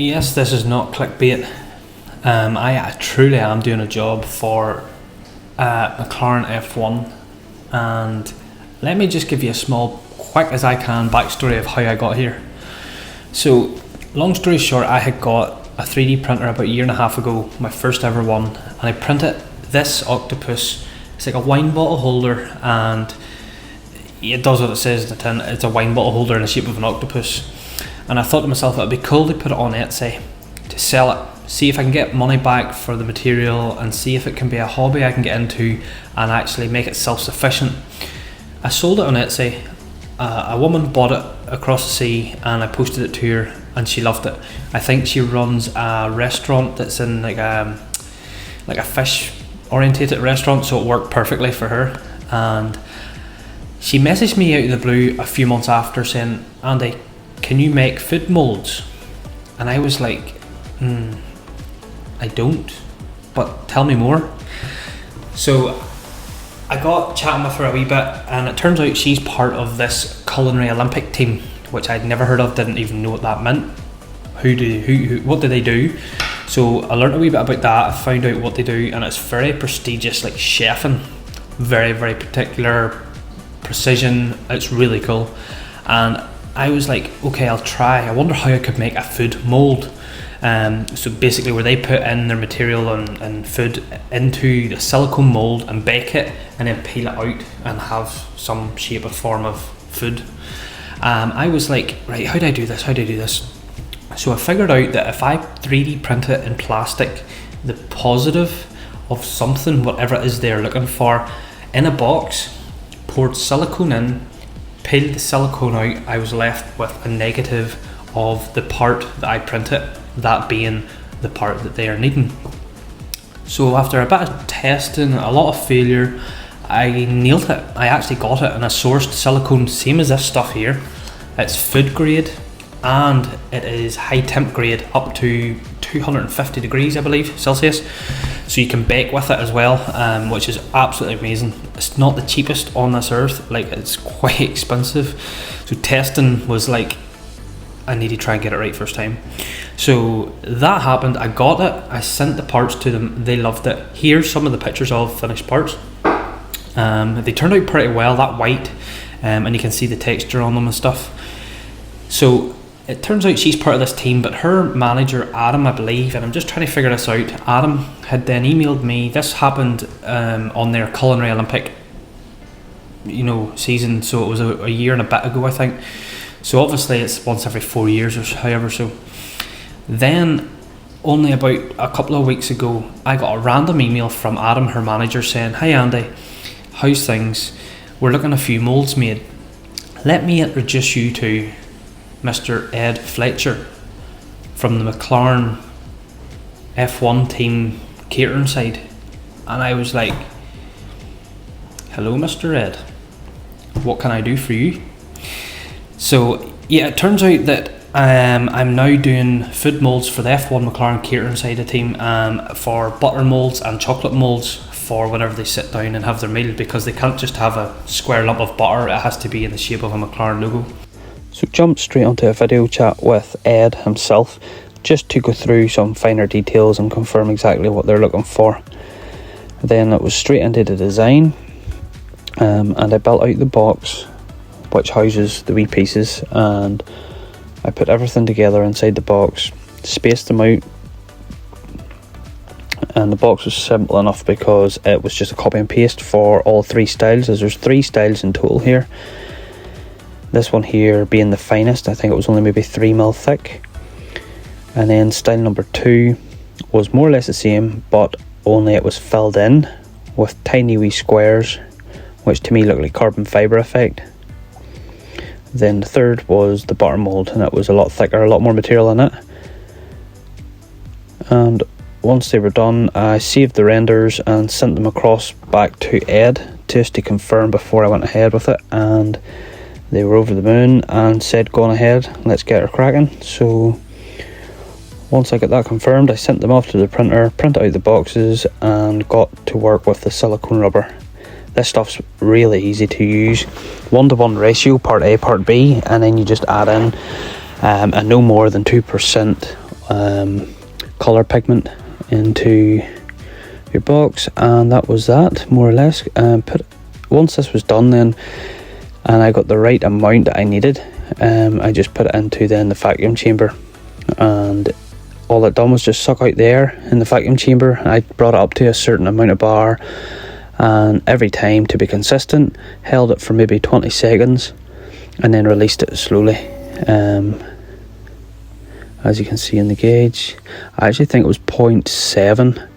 Yes, this is not clickbait. I truly am doing a job for McLaren F1, and let me just give you a small, quick as I can, backstory of how I got here. So, long story short, I had got a 3D printer about a year and a half ago, my first ever one, and I printed this octopus. It's like a wine bottle holder, and it does what it says in the tin. It's a wine bottle holder in the shape of an octopus. And I thought to myself, it'd be cool to put it on Etsy, to sell it, see if I can get money back for the material, and see if it can be a hobby I can get into and actually make it self-sufficient. I sold it on Etsy. A woman bought it across the sea, and I posted it to her, and she loved it. I think she runs a restaurant that's in like a fish orientated restaurant, so it worked perfectly for her. And she messaged me out of the blue a few months after saying, "Andy, can you make food moulds?" And I was like, I don't, but tell me more. So I got chatting with her a wee bit, and it turns out she's part of this culinary Olympic team, which I'd never heard of, didn't even know what that meant. What do they do? So I learned a wee bit about that. I found out what they do, and it's very prestigious, like chefing, very, very particular precision. It's really cool. And I was like, okay, I'll try. I wonder how I could make a food mould. So basically where they put in their material and food into the silicone mould and bake it and then peel it out and have some shape or form of food. I was like, right, how do I do this? So I figured out that if I 3D print it in plastic, the positive of something, whatever it is they're looking for, in a box, poured silicone in, peeled the silicone out, I was left with a negative of the part that I printed, that being the part that they are needing. So after a bit of testing, a lot of failure, I nailed it. I actually got it, and I sourced silicone, same as this stuff here. It's food grade, and it is high temp grade, up to 250 degrees, I believe, Celsius. So you can bake with it as well, which is absolutely amazing. It's not the cheapest on this earth, like it's quite expensive. So testing was like, I need to try and get it right first time. So that happened, I got it, I sent the parts to them, they loved it. Here's some of the pictures of finished parts. They turned out pretty well, that white, and you can see the texture on them and stuff. So it turns out she's part of this team, but her manager, Adam, I believe, and I'm just trying to figure this out, Adam had then emailed me. This happened on their culinary Olympic season, so it was a year and a bit ago, I think. So obviously it's once every 4 years or however. So then only about a couple of weeks ago, I got a random email from Adam, her manager, saying, "Hi Andy, how's things? We're looking a few moulds made. Let me introduce you to Mr. Ed Fletcher from the McLaren F1 team catering side." And I was like, "Hello Mr. Ed, what can I do for you?" So yeah, it turns out that I'm now doing food moulds for the F1 McLaren catering side of the team, for butter moulds and chocolate moulds for whenever they sit down and have their meal, because they can't just have a square lump of butter, it has to be in the shape of a McLaren logo. So jump straight onto a video chat with Ed himself, just to go through some finer details and confirm exactly what they're looking for. Then it was straight into the design, and I built out the box which houses the wee pieces, and I put everything together inside the box, spaced them out, and the box was simple enough because it was just a copy and paste for all three styles, as there's 3 styles in total here. This one here being the finest, I think it was only maybe 3mm thick. And then style number 2 was more or less the same, but only it was filled in with tiny wee squares, which to me looked like carbon fibre effect. Then the third was the butter mould, and it was a lot thicker, a lot more material in it. And once they were done, I saved the renders and sent them across back to Ed just to confirm before I went ahead with it, and they were over the moon and said, "Go on ahead, let's get her cracking." So once I got that confirmed, I sent them off to the printer, printed out the boxes, and got to work with the silicone rubber. This stuff's really easy to use, 1-to-1 ratio, part A, part B, and then you just add in a no more than 2% colour pigment into your box, and that was that, more or less. Once this was done then, and I got the right amount that I needed, I just put it into then the vacuum chamber, and all it done was just suck out the air in the vacuum chamber. I brought it up to a certain amount of bar, and every time, to be consistent, held it for maybe 20 seconds and then released it slowly. As you can see in the gauge, I actually think it was 0.7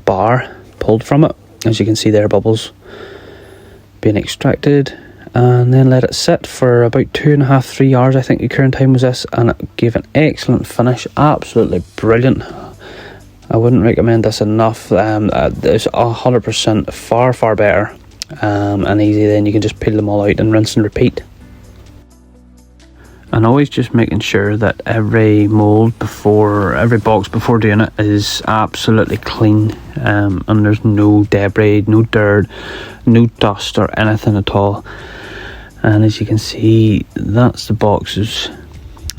bar pulled from it. As you can see there, bubbles being extracted, and then let it sit for about 2.5-3 hours. I think the current time was this, and it gave an excellent finish. Absolutely brilliant. I wouldn't recommend this enough. It's 100% far better and easy. Then you can just peel them all out and rinse and repeat. And always just making sure that every mould every box before doing it is absolutely clean, and there's no debris, no dirt, no dust or anything at all. And as you can see, that's the boxes,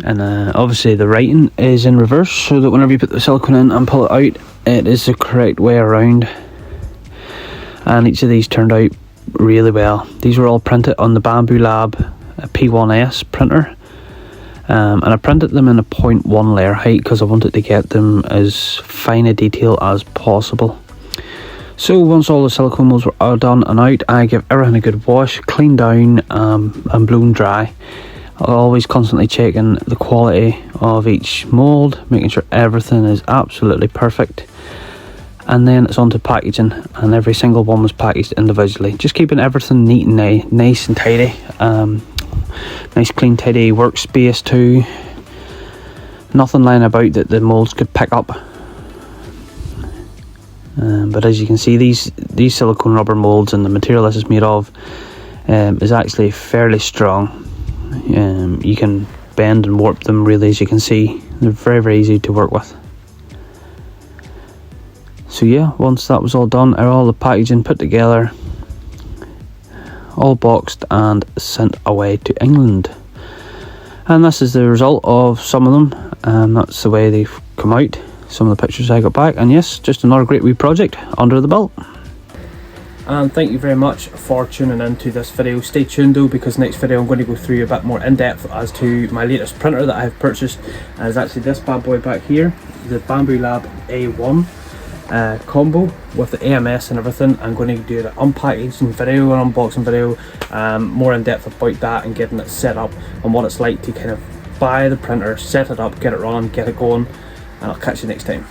and obviously the writing is in reverse, so that whenever you put the silicone in and pull it out, it is the correct way around. And each of these turned out really well. These were all printed on the Bambu Lab P1S printer. And I printed them in a 0.1 layer height because I wanted to get them as fine a detail as possible. So once all the silicone molds were done and out, I give everything a good wash, clean down and blown dry. Always constantly checking the quality of each mould, making sure everything is absolutely perfect. And then it's on to packaging, and every single one was packaged individually, just keeping everything neat and nice and tidy. Nice clean tidy workspace too, nothing lying about that the moulds could pick up. But as you can see, these silicone rubber moulds and the material this is made of is actually fairly strong. You can bend and warp them really, as you can see. They're very easy to work with. So yeah, once that was all done, all the packaging put together, all boxed and sent away to England. And this is the result of some of them. That's the way they've come out, some of the pictures I got back. And yes, just another great wee project under the belt. And thank you very much for tuning in to this video. Stay tuned though, because next video I'm going to go through a bit more in depth as to my latest printer that I have purchased. And it's actually this bad boy back here, the Bambu Lab A1 combo with the AMS and everything. I'm going to do an unpackaging video, an unboxing video, more in depth about that and getting it set up and what it's like to kind of buy the printer, set it up, get it running, get it going, and I'll catch you next time.